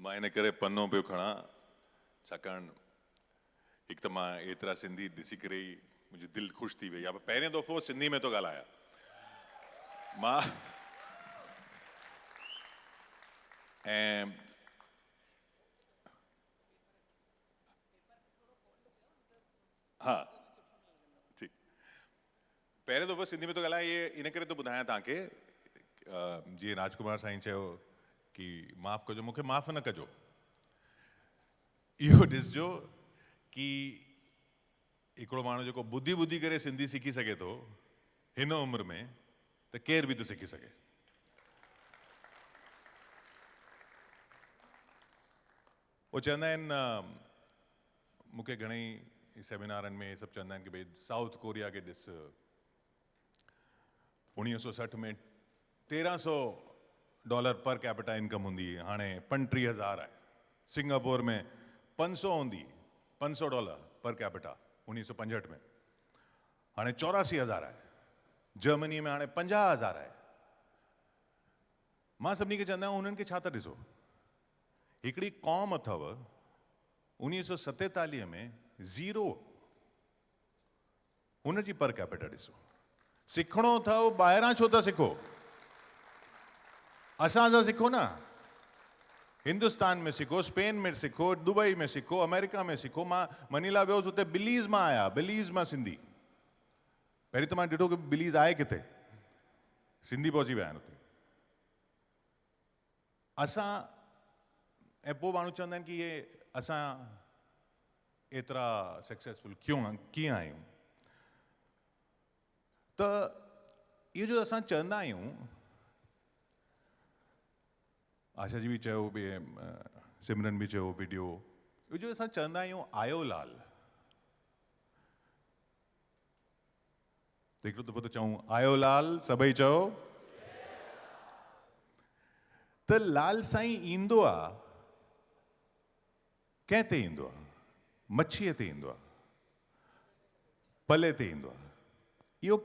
मां इन करे पन्नो पियो खणा छाकाणि हिकु त मां एतिरा सिंधी ॾिसी करे ई मुंहिंजी दिलि ख़ुशि थी वई आहे। पहिरें दफ़ो सिंधी में थो ॻाल्हायां मां। ऐं हा ठीकु, पहिरें दफ़ो सिंधी में थो ॻाल्हायां। इहे इन करे थो ॿुधायां तव्हांखे, जीअं राजकुमार साईं चयो कि माफ़ु कजो, मूंखे माफ़ु न कजो। इहो ॾिसजो कि हिकिड़ो माण्हू जेको ॿुधी ॿुधी करे सिंधी सिखी सघे थो हिन उमिरि में, त केर बि थो सिखी सघे। वो चवंदा आहिनि, मूंखे घणेई सेमिनारनि में सभु चवंदा आहिनि कि भई साउथ कोरिया खे ॾिस, 1960 में $1300 पर कैपिटा इनकम हूंदी, हाणे 35,000 आहे। सिंगापुर में 500 हूंदी, $500 पर कैपिटा 1965 में, हाणे 84,000 आहे। जर्मनी में हाणे 50,000 आहे। मां सभिनी खे चवंदा आहियूं उन्हनि खे छा था ॾिसो? हिकिड़ी क़ौम अथव 1947 में 0, हुनजी पर कैपिटा ॾिसो। सिखणो अथव ॿाहिरां छो था सिखो? असां सां सिखो न। हिंदुस्तान में सिखो, स्पेन में सिखो, दुबई में सिखो, अमेरिका में सिखो। मां मनीला वियोसि, हुते बिलीज़ मां आया, बिलीज़ मां सिंधी। पहिरीं त मां ॾिठो कि बिलीज़ आहे किथे, सिंधी पहुची विया आहिनि हुते। असां ऐं पोइ माण्हू चवंदा आहिनि कि इहे असां एतिरा सक्सेसफुल कीअं आहियूं? त इहो जो असां चवंदा आहियूं, आशा जी बि चयो, सिमरन बि चयो वीडियो, इहो जो असां चवंदा आहियूं आयो लाल, त हिकिड़ो दफ़ो त चऊं आयो लाल, सभई चयो। त लाल साईं ईंदो आहे, कंहिं ते ईंदो आहे? मच्छीअ ते ईंदो आहे, पले ते ईंदो आहे। इहो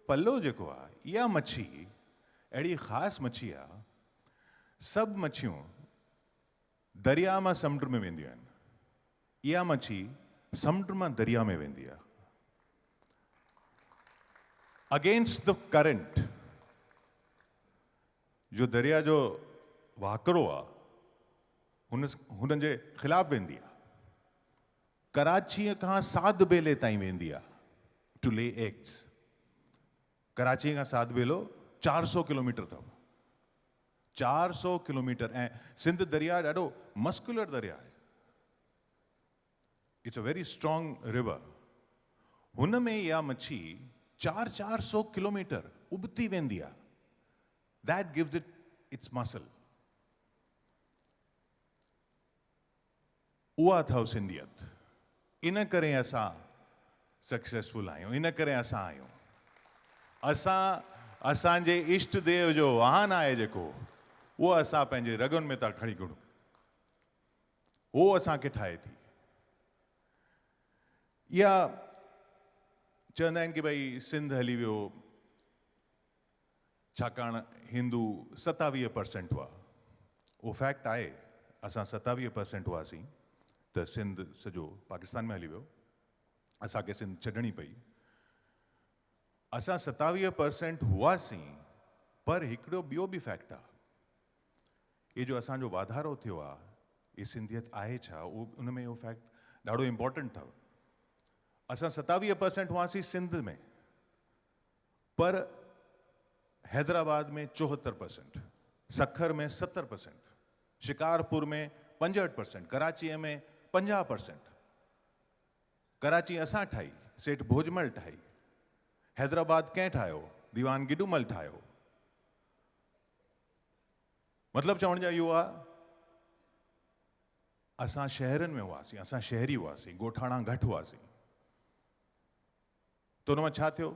पलो जेको आहे, इहा मच्छी अहिड़ी ख़ासि मच्छी आहे, सभु मच्छियूं दरिया मां समुंड में वेंदियूं आहिनि, इहा मच्छी समुंड मां दरिया में वेंदी आहे। अगेंस्ट द करंट, जो दरिया जो वाकिरो आहे हुन जे ख़िलाफ़ वेंदी आहे। कराचीअ खां साध बेले ताईं वेंदी आहे टू ले एग्स। कराची खां साध बेलो 400 किलोमीटर अथव, 400 किलोमीटर। ऐं सिंध दरिया ॾाढो मस्कुलर दरिया आहे, it's a very strong river. हुन में इहा मच्छी 400 किलोमीटर उबती वेंदी आहे। दैट गिव्स इट इट्स मसल। उहा अथव सिंधियत। इन करे असां सक्सेसफुल आहियूं, इन करे असां आहियूं। असांजे इष्ट देव जो वाहन आहे जेको, उहो असां पंहिंजे रगुनि में था खणी घुरूं, उहो असांखे ठाहे थी। इहा चवंदा आहिनि कि भई सिंध हली वियो छाकाणि हिंदू 27% हुआ। उहो फैक्ट आहे, असां 27% हुआसीं त सिंध सॼो पाकिस्तान में हली वियो, असांखे सिंध छॾणी पई। असां 27% हुआसीं, पर हिकिड़ो ॿियो बि फैक्ट आहे, इहे जो असांजो वाधारो थियो आहे, इहा सिंधियत आहे छा, उन में इहो फैक्ट ॾाढो इम्पोर्टेंट अथव। असां 27% हुआसीं सिंध में, पर हैदराबाद में 74%, सखर में 70%, शिकारपुर में 65%, कराचीअ में 50%। कराची असां ठाही, सेठ भोजमल ठाही। हैदराबाद कंहिं ठाहियो? दीवान गिडूमल ठाहियो। मतिलबु चवण जा इहो आहे, असां शहरनि में हुआसीं, असां शहरी हुआसीं, ॻोठाणा घटि हुआसीं। त हुन मां छा थियो?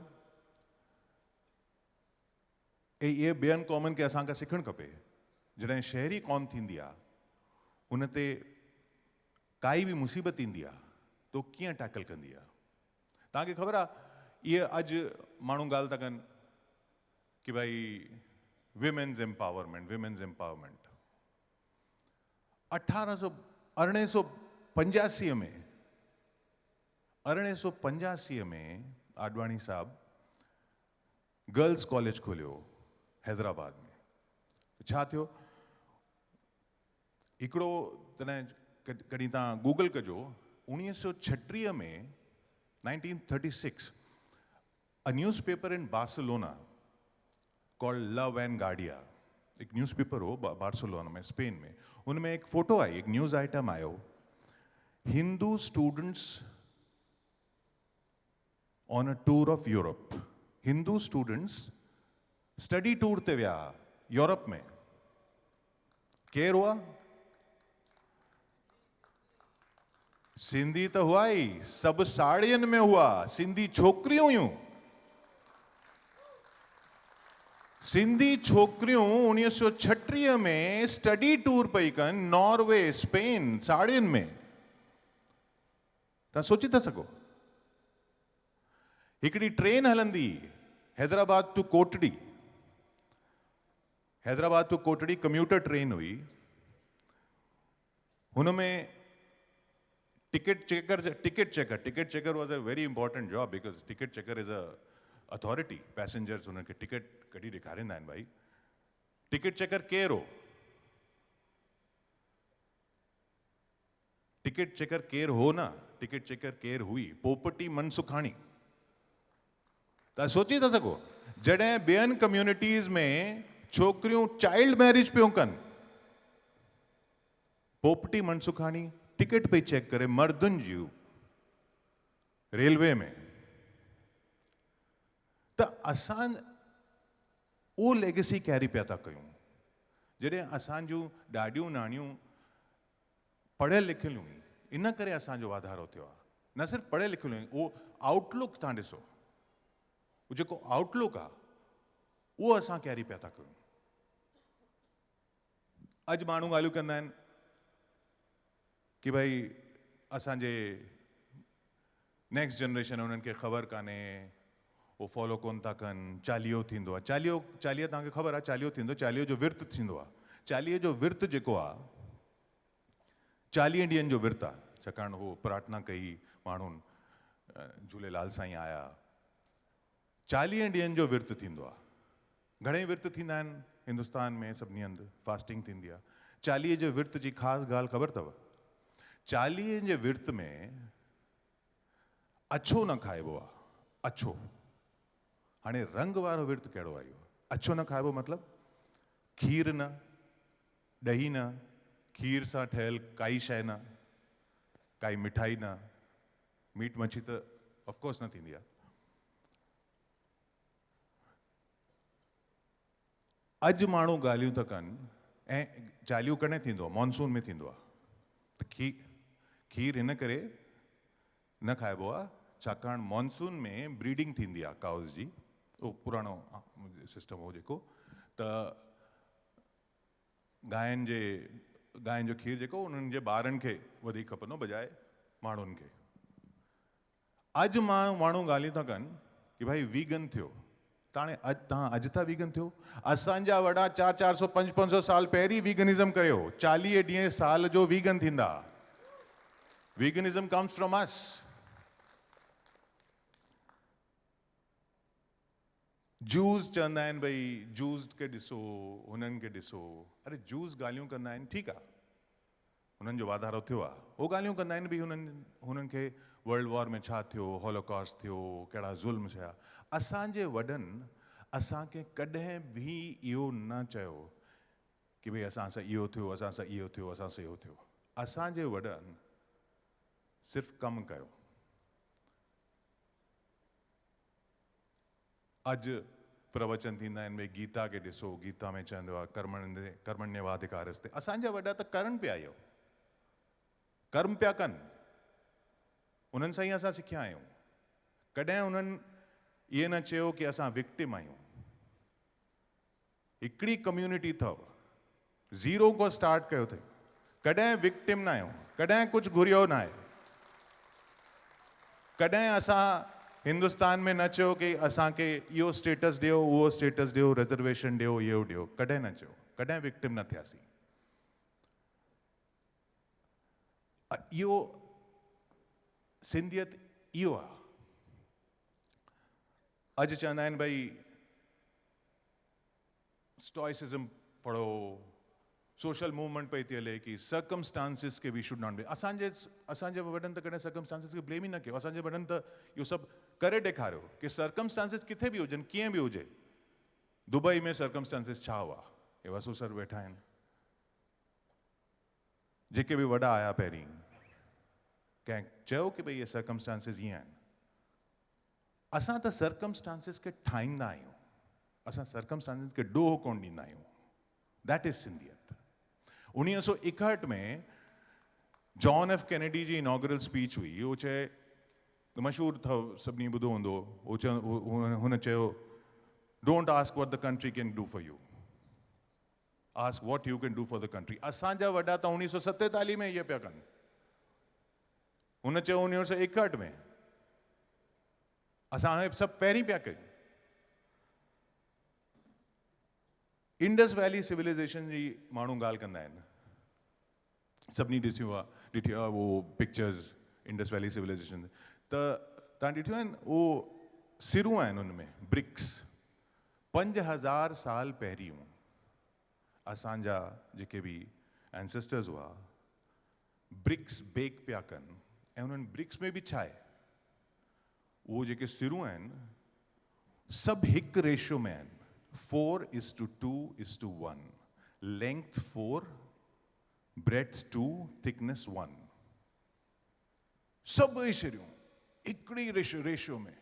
ऐं इहे ॿियनि क़ौमुनि खे असांखां सिखणु खपे। जॾहिं शहरी क़ौम थींदी आहे, हुन ते काई बि मुसीबत ईंदी आहे त कीअं टैकल कंदी आहे? तव्हांखे ख़बर आहे, इहे अॼु माण्हू ॻाल्हि था कनि कि भई विमेन्स एम्पावरमेंट, विमेन्स एम्पावरमेंट। 1885 में 1885 में आडवाणी साहब गर्ल्स कॉलेज खोलियो हैदराबाद में। छा थियो, हिकिड़ो तॾहिं कॾहिं तव्हां गूगल कजो, 1936 में 1936 a newspaper in Barcelona called La Vanguardia, एक न्यूज़पेपर हो बार्सिलोना में, स्पेन में, उनमें एक फोटो आई, एक न्यूज़ आइटम आयो, Hindu students on a tour of Europe. Hindu students study tour ते विया यूरोप में। केरु हुआ? सिंधी तो हुआ ही, सब साड़ियुनि में हुआ, सिंधी छोकरियों हुयूं। सिंधी छोकरियों 1936 में स्टडी टूर पई कन नॉर्वे, स्पेन, साड़ियुनि में। तव्हां सोचे था सघो, हिकिड़ी ट्रेन हलंदी Hyderabad to Kotri, Hyderabad to Kotri commuter train हुई, हुनमें ticket checker was a very important job, because ticket checker is a authority. Passengers उनखे टिकट कढी ॾेखारींदा आहिनि भाई। टिकट चेकर केरु हो? टिकट चेकर केरु हो न, टिकट चेकर केरु हुई? पोपटी मनसुखाणी। तव्हां सोचे था सघो, जॾहिं ॿियनि कम्युनिटीज़ में छोकिरियूं चाइल्ड मैरिज पियूं कनि, पोपटी मनसुखाणी टिकट पई चेक करे मर्दुनि जूं रेलवे में। त असां उहो लेगेसी कैरी पिया था कयूं। जॾहिं असांजूं ॾाॾियूं नानियूं पढ़ियल लिखियलु हुई, इन करे असांजो वाधारो थियो आहे। न सिर्फ़ु पढ़ियल लिखियलु हुई, उहो आउटलुक तव्हां ॾिसो, उहो जेको आउटलुक आहे उहो असां कैरी पिया था कयूं। अॼु माण्हू ॻाल्हियूं कंदा आहिनि कि भाई असांजे नेक्स्ट जनरेशन उन्हनि खे ख़बर कान्हे, वो फॉलो कोन था कनि। चालीहो थींदो आहे, चालीहो तव्हांखे ख़बर आहे चालीहो थींदो, चालीहो जो विर्त थींदो आहे। चालीहे जो विर्त जेको आहे 40 ॾींहंनि जो विर्त आहे, छाकाणि उहो प्रार्थना कई, माण्हुनि झूलेलाल साईं आया। 40 ॾींहंनि जो विर्त थींदो आहे। घणेई विर्त थींदा आहिनि हिंदुस्तान में, सभिनी हंधि फास्टिंग थींदी आहे। 40 जे विर्त जी ख़ासि ॻाल्हि ख़बर अथव? 40 जे विर्त में अछो न खाइबो आहे, अछो। हाणे रंग वारो विर्त कहिड़ो आहे इहो? अछो न खाइबो मतिलबु खीर न, ॾही न, खीर सां ठहियल काई शइ न, काई मिठाई न, मीट मच्छी त ऑफकोर्स न थींदी आहे। अॼु माण्हू ॻाल्हियूं था कनि, ऐं चालीहो कॾहिं थींदो आहे? मॉनसून में थींदो आहे। त खीर हिन करे न खाइबो आहे छाकाणि मॉनसून में ब्रीडिंग थींदी आहे काउज़ जी। उहो पुराणो सिस्टम हो जेको, त गांयुनि जो खीर जेको उन्हनि जे ॿारनि खे वधीक खपंदो बजाए माण्हुनि खे। अॼु माण्हू ॻाल्हियूं था कनि कि भाई वीगन थियो। तव्हां अॼु था वीगन थियो? असांजा वॾा 400, 500 साल पहिरीं वीगनिज़म कयो। 40 ॾींहं साल जो वीगन थींदा। वीगनिज़म कम्स फ्रॉम अस। जूस चवंदा आहिनि भई जूस खे ॾिसो, हुननि खे ॾिसो। अरे जूस ॻाल्हियूं कंदा आहिनि, ठीकु आहे, हुननि जो वाधारो थियो आहे। उहो ॻाल्हियूं कंदा आहिनि भई हुननि खे वर्ल्ड वॉर में छा थियो, हॉलोकॉस्ट थियो, कहिड़ा ज़ुल्म थिया। असांजे वॾनि असांखे कॾहिं बि इहो न चयो कि भई असां सां इहो थियो, असां सां इहो थियो, असां सां इहो थियो। असांजे वॾनि सिर्फ़ु कमु कयो। अॼु प्रवचन थींदा आहिनि भई गीता खे ॾिसो, गीता में चवंदो आहे कर्मण्येवाधिकारस्ते। असांजा वॾा त करनि पिया, इहो कर्म पिया कनि। उन्हनि सां ई असां सिखिया आहियूं। कॾहिं उन्हनि इहे न चयो कि असां विक्टिम आहियूं। हिकिड़ी कम्युनिटी अथव, ज़ीरो खां स्टार्ट कयो अथई। कॾहिं विक्टिम न आहियूं, कॾहिं कुझु घुरियो न आहे। कॾहिं असां हिंदुस्तान में न चयो कि असांखे इहो स्टेटस ॾियो, उहो स्टेटस ॾियो, रिजर्वेशन ॾियो, इहो ॾियो। कॾहिं न चयो, कॾहिं विक्टिम न थियासीं। इहो सिंधियत इहो आहे। अॼु चवंदा आहिनि भई स्टॉइसिज्म पढ़ो, सोशल मूवमेंट पई थी हले कि सर्कमस्टांसिस के वी शुड नॉट बी। असांजे वॾनि त कॾहिं सर्कमस्टांसिस खे ब्लेम ई न कयो। असांजे वॾनि त इहो सभु करे ॾेखारियो कि सर्कमस्टांसिस किथे बि हुजनि, कीअं बि हुजे। दुबई में सर्कमस्टांसिस छा हुआ? हे वसु सर वेठा आहिनि, जेके बि वॾा आया पहिरीं, कंहिं चयो कि भई इहे सर्कमस्टांसिस ईअं आहिनि। असां त सर्कमस्टांसिस खे ठाहींदा आहियूं, असां सर्कमस्टांसिस खे ॾोह कोन ॾींदा आहियूं। दैट इज़ सिंधियत। 1961 में जॉन एफ कैनेडी जी इनॉग्रल स्पीच हुई। उहो चए, मशहूरु अथव, सभिनी ॿुधो हूंदो। हुन चयो, don't ask what the country can do for U, ask what U can do for the country. असांजा वॾा त 1947 में इहे पिया कनि। हुन चयो 1961 में, असां हाणे सभु पहिरीं पिया कयूं। इंडस वैली सिविलाइजेशन जी माण्हू ॻाल्हि कंदा आहिनि, सभिनी ॾिठियो आहे उहो पिक्चर्स इंडस वैली सिविलाइजेशन। त तव्हां ॾिठियूं आहिनि उहो सिरूं आहिनि उनमें, ब्रिक्स। 5000 साल पहिरियों असांजा जेके बि एंसेस्टर्स हुआ, ब्रिक्स बेक पिया कनि। ऐं उन्हनि ब्रिक्स में बि छा आहे, उहो जेके सिरूं आहिनि सभु हिकु रेशियो में आहिनि। 4:2:1, लेंथ 4, ब्रेथ 2, थिकनेस 1। सभु सिरियूं हिकिड़ी रेशियो में।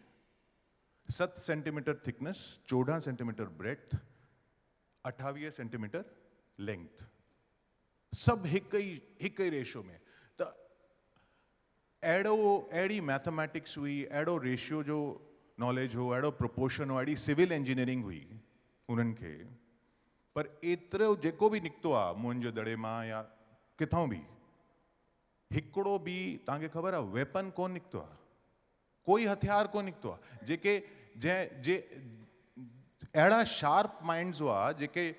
7 centimetre thickness, 14 centimetre breath, 28 centimetre length, सभु हिकु ई रेशियो में। त अहिड़ी मैथमेटिक्स हुई, अहिड़ो रेशियो जो नॉलेज हो, अहिड़ो प्रोपोर्शन हो, अहिड़ी सिविल इंजीनियरिंग हुई उन्हनि खे। पर एतिरो जेको बि निकितो आहे मुंहं जे दड़े मां या किथां बि, हिकिड़ो बि तव्हांखे ख़बर आहे वेपन कोन निकितो आहे, कोई हथियार कोन निकितो आहे। अहिड़ा शार्प माइंड्स हुआ जेके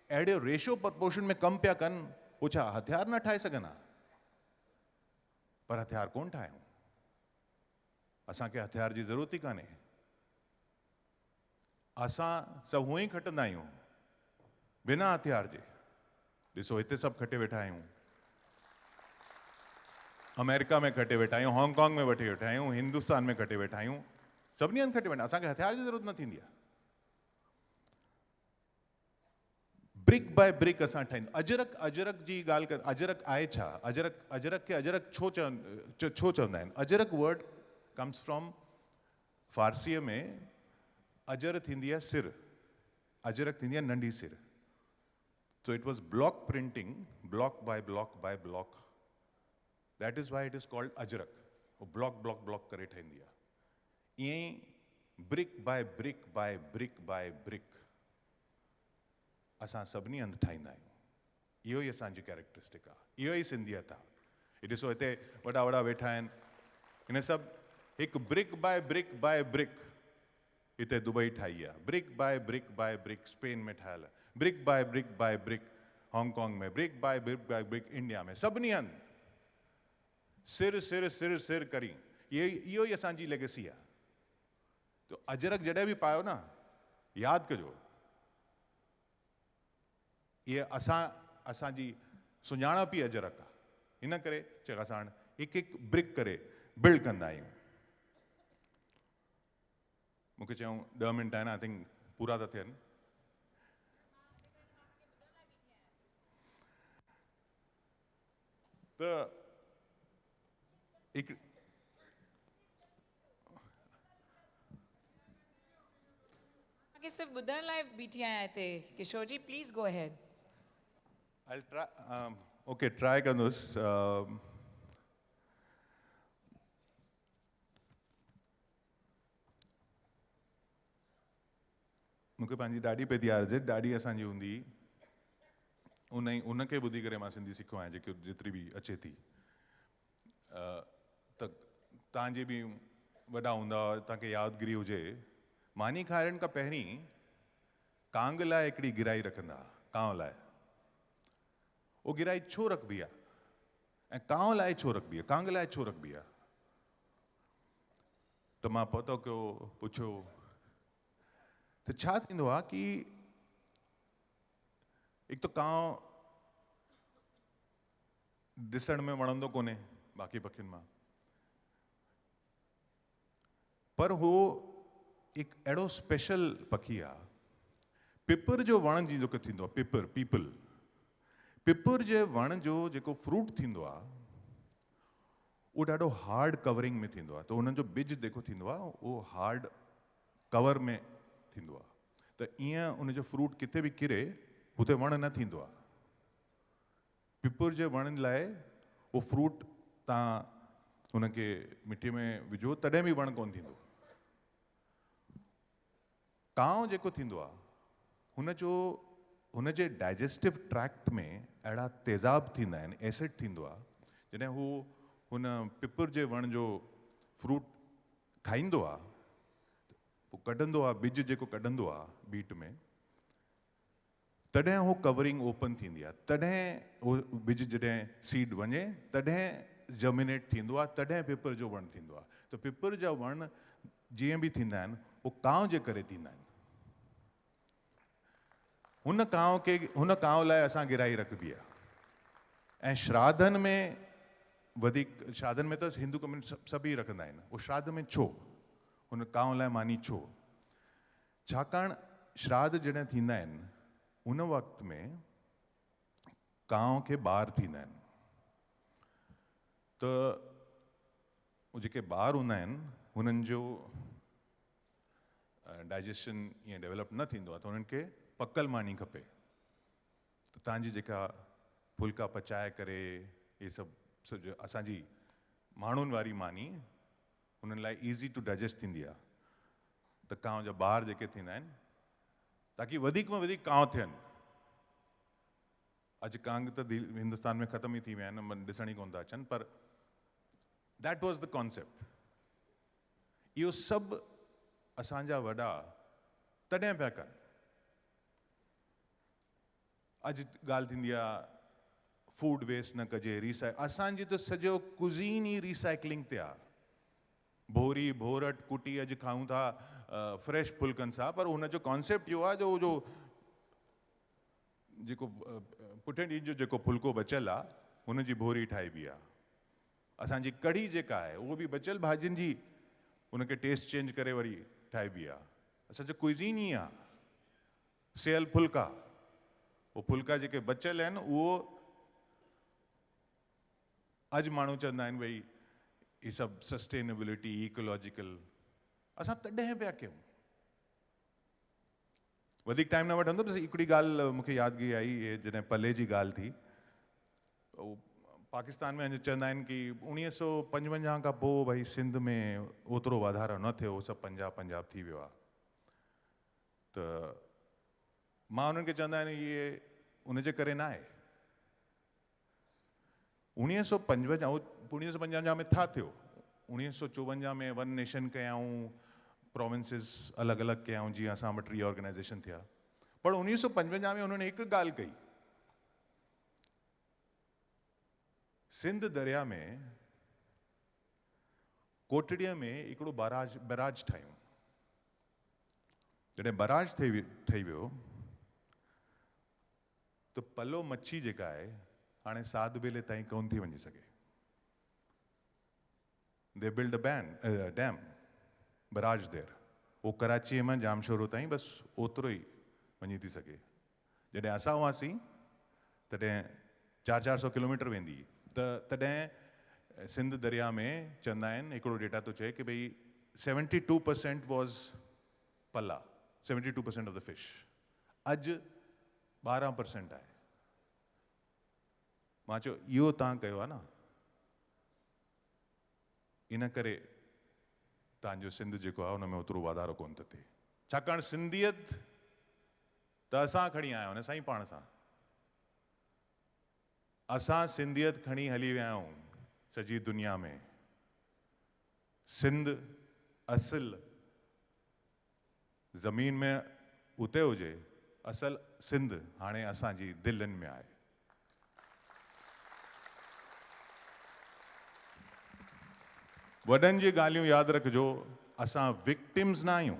अहिड़े रेशियो प्रपोर्शन में कमु पिया कनि, उहो छा हथियार न ठाहे सघनि हा? पर हथियार कोन ठाहियूं। असांखे हथियार जी ज़रूरत ई कान्हे। असां सभु हूअं ई खटंदा आहियूं बिना हथियार जे। ॾिसो हिते सभु खटे वेठा आहियूं, अमेरिका में खटे वेठा आहियूं, हांगकांग में वठी वेठा आहियूं, हिंदुस्तान में खटे वेठा आहियूं, सभिनी हंधि खटे वेठा। असांखे हथियार जी ज़रूरत न थींदी आहे। ब्रिक बाय ब्रिक असां ठाहींदा। अजरक जी ॻाल्हि कर, अजरक आहे छा? अजरक खे अजरक छो चवंदा आहिनि? अजरक वर्ड कम्स फ्रॉम फारसीअ में अजर थींदी आहे सिर, अजरक थींदी आहे नंढी सिर। So it was block printing, block by block by block. That is why it is called अजरक। वो block करे ठाहींदी आहे। ईअं ई brick by brick by brick by brick असां सभिनी हंधि ठाहींदा आहियूं। इहो ई असांजी कैरेक्टरिस्टिक आहे, इहो ई सिंधियत आहे। ॾिसो हिते वॾा वॾा वेठा आहिनि, हिन सभु हिकु ब्रिक बाय ब्रिक हिते दुबई ठाही आहे, ब्रिक बाय ब्रिक स्पेन में ठहियल आहे, ब्रिक बाय ब्रिक हांगकांग में, ब्रिक बाय ब्रिक इंडिया में, सभिनी हंधि सिर करी। इहो ई असांजी लेगेसी आहे। तो अजरक जॾहिं बि पायो न, यादि कजो इहे असांजी सुञाणप ई अजरक आहे। हिन करे चयो असां हाणे हिकु हिकु ब्रिक करे बिल्ड कंदा आहियूं। मूंखे चयूं 10 मिंट आहिनि, आई थिंक पूरा था थियनि। त हिकु सिर्फ ॿुधण लाइ बीठी आहियां हिते। Kishore ji please go ahead. I'll try, okay, try कंदुसि। मूंखे पंहिंजी ॾाढी पेई यादि अचे, ॾाढी असांजी हूंदी, उनखे ॿुधी करे मां सिंधी सिखियो आहियां, जेतिरी बि अचे थी। त तव्हांजे बि वॾा हूंदा, तव्हांखे यादगिरी हुजे, मानी खाइण खां पहिरीं कांग लाइ हिकिड़ी गिराई रखंदा, कांव लाइ। उहो गिराई छो रखबी आहे? ऐं कांव लाइ छो रखबी आहे, कांग लाइ छो रखबी आहे? त मां पतो कयो, पुछियो त छा थींदो आहे कि हिकु त कांव ॾिसण में वणंदो कोन्हे बाक़ी पखियुनि मां, पर हू हिकु अहिड़ो स्पेशल पखी आहे। पिपर जो वण जेको थींदो आहे, पिपर जे वण जो जेको फ्रूट थींदो आहे उहो ॾाढो हार्ड कवरिंग में थींदो आहे, त हुननि जो बिज जेको थींदो आहे उहो हार्ड कवर में थींदो आहे, त ईअं उनजो फ्रूट किथे बि किरे हुते वण न थींदो आहे। पिपर जे वण लाइ उहो फ्रूट तव्हां हुनखे मिटीअ में विझो तॾहिं बि वण कोन थींदो। कांव जेको थींदो आहे हुनजे डाइजेस्टिव ट्रैक्ट में अहिड़ा तेज़ाब थींदा आहिनि, एसिड थींदो आहे, जॾहिं हू हुन पिपर जे वण जो फ्रूट खाईंदो आहे, पोइ कढंदो आहे, बिज जेको कढंदो आहे बीट में, तॾहिं हू कवरिंग ओपन थींदी आहे, तॾहिं उहो बिज जॾहिं सीड वञे तॾहिं जर्मिनेट थींदो आहे, तॾहिं पिपर जो वण थींदो आहे। त पिपर जा वण जीअं बि थींदा आहिनि उहो कांव जे करे थींदा आहिनि। हुन कांव लाइ असां गिराई रखबी आहे। ऐं श्राद्धनि में त हिंदू कम्युनिटी सभई रखंदा आहिनि। उहो श्राद्ध में छो, हुन कांव लाइ मानी छो? छाकाणि श्राद्ध जॾहिं थींदा आहिनि उन वक़्त में कांव खे ॿार थींदा आहिनि, त जेके ॿार हूंदा आहिनि हुननि जो डाइजेशन ईअं डेवलप न थींदो आहे, त हुननि खे पकल मानी खपे। त तव्हांजी जेका फुल्का पचाए करे इहे सभु असांजी माण्हुनि वारी मानी हुननि लाइ ईज़ी टू डाइजेस्ट थींदी आहे। त कांव जा ॿार जेके थींदा आहिनि ताकी वधीक में वधीक कांव थियनि। अॼु कांग त हिंदुस्तान में ख़तम ई थी विया आहिनि, ॾिसण ई कोन था अचनि, पर दैट वॉज द कॉन्सेप्ट। इहो सभु असांजा वॾा तॾहिं पिया कनि। अॼु ॻाल्हि थींदी आहे फूड वेस्ट न कजे, असांजी त सॼो कुज़ीन ई रिसाइक्लिंग ते आहे। भोरी भोरट कुटी अॼु खाऊं था फ्रेश फुल्कनि सां, पर हुनजो कॉन्सेप्ट इहो आहे जो जेको पुठे ॾींहं जो जेको फुल्को बचियल आहे हुनजी भोरी ठाहिबी आहे। असांजी कढ़ी जेका आहे उहो बि बचियल भाॼियुनि जी उनखे टेस्ट चेंज करे वरी ठाहिबी आहे। असांजो कुज़ीन ई आहे सेयल फुल्का। उहो फुल्का जेके बचियल आहिनि उहो अॼु माण्हू चवंदा आहिनि भई ही सभु सस्टेनेबिलिटी, इकोलॉजिकल, असां तॾहिं पिया कयूं। वधीक टाइम न वठंदो, बसि हिकिड़ी ॻाल्हि मूंखे यादगिरी आई, जॾहिं पले जी ॻाल्हि थी। पाकिस्तान में अॼु चवंदा आहिनि कि 1955 खां पोइ भई सिंध में ओतिरो वाधारो न थियो, उहो सभु पंजाब थी वियो आहे। त मां उन्हनि खे चवंदा आहिनि इहे उनजे करे न आहे। 1955 में छा थियो? 1954 में वन नेशन कयाऊं, प्रोविंसिस अलॻि अलॻि कयाऊं, जीअं असां वटि रीऑर्गनाइज़ेशन थिया। पर 1955 में उन्होंने हिकु ॻाल्हि कई, सिंध दरिया में कोटड़ीअ में हिकिड़ो बैराज ठाहियूं। जॾहिं बैराज ठही वियो त पलो मच्छी जेका आहे हाणे साध बेले ताईं कोन थी वञी सघे। They build a dam, barrage there. वो कराची में जामशोरो ताईं बसि ओतिरो ई वञी थी सघे। जॾहिं असां हुआसीं तॾहिं 400 किलोमीटर वेंदी, तॾहिं सिंध दरिया में चवंदा आहिनि, हिकिड़ो डेटा थो चए कि भई 72% वॉज पला, 72% ऑफ द फिश। अॼु 12% आहे। मां चयो इहो तव्हां कयो आहे न, इन करे तव्हांजो सिंध जेको आहे हुन में ओतिरो वाधारो कोन थो थिए। छाकाणि सिंधियत त असां खणी आया आहियूं न साईं पाण सां। असां सिंधियत खणी हली विया आहियूं सॼी दुनिया में। सिंध असल ज़मीन में उते हुजे, असल सिंध हाणे असांजी दिलनि में आहे। वॾनि जी ॻाल्हियूं यादि रखिजो, असां विक्टिम्स न आहियूं.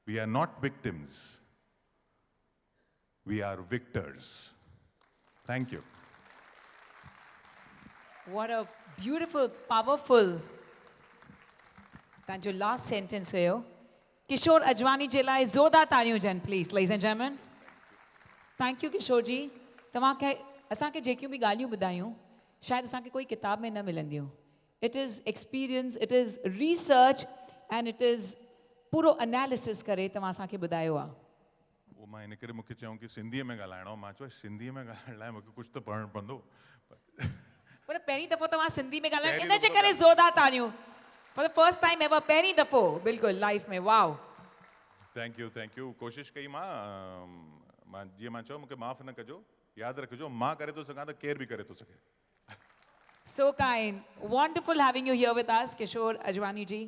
We are not victims, we are victors. Thank you. What a beautiful, powerful. तव्हांजो लास्ट सेंटेंस हुयो. किशोर अजवानी जे लाइ ज़ोरदार तालियूं हुजनि please, ladies and gentlemen. Thank you Kishore ji. तव्हांखे असांखे जेकियूं बि ॻाल्हियूं ॿुधायूं शायदि असांखे कोई किताब में न मिलंदियूं. It is experience, it is research and it is पूरो एनालिसिस करे तव्हां असांखे ॿुधायो आहे. उहो मां इन करे मूंखे चयूं कि सिंधीअ में ॻाल्हाइणो. मां चयो सिंधीअ में ॻाल्हाइण लाइ मूंखे कुझु त पढ़णु पवंदो. पर पहिरीं दफ़ो तव्हां सिंधी में ॻाल्हायो, पहिरीं इन जे दफ़ो करे ज़ोरदार तालियूं. For the first time ever, पहिरीं दफ़ो बिल्कुलु लाइफ में. Wow. Thank you, thank you. कोशिशि कई मां जीअं मां चयो मूंखे माफ़ु न कजो. यादि रखिजो, मां करे थो सघां त केरु बि करे थो सघे. So kind. Wonderful having you here with us, Kishore Ajwani ji.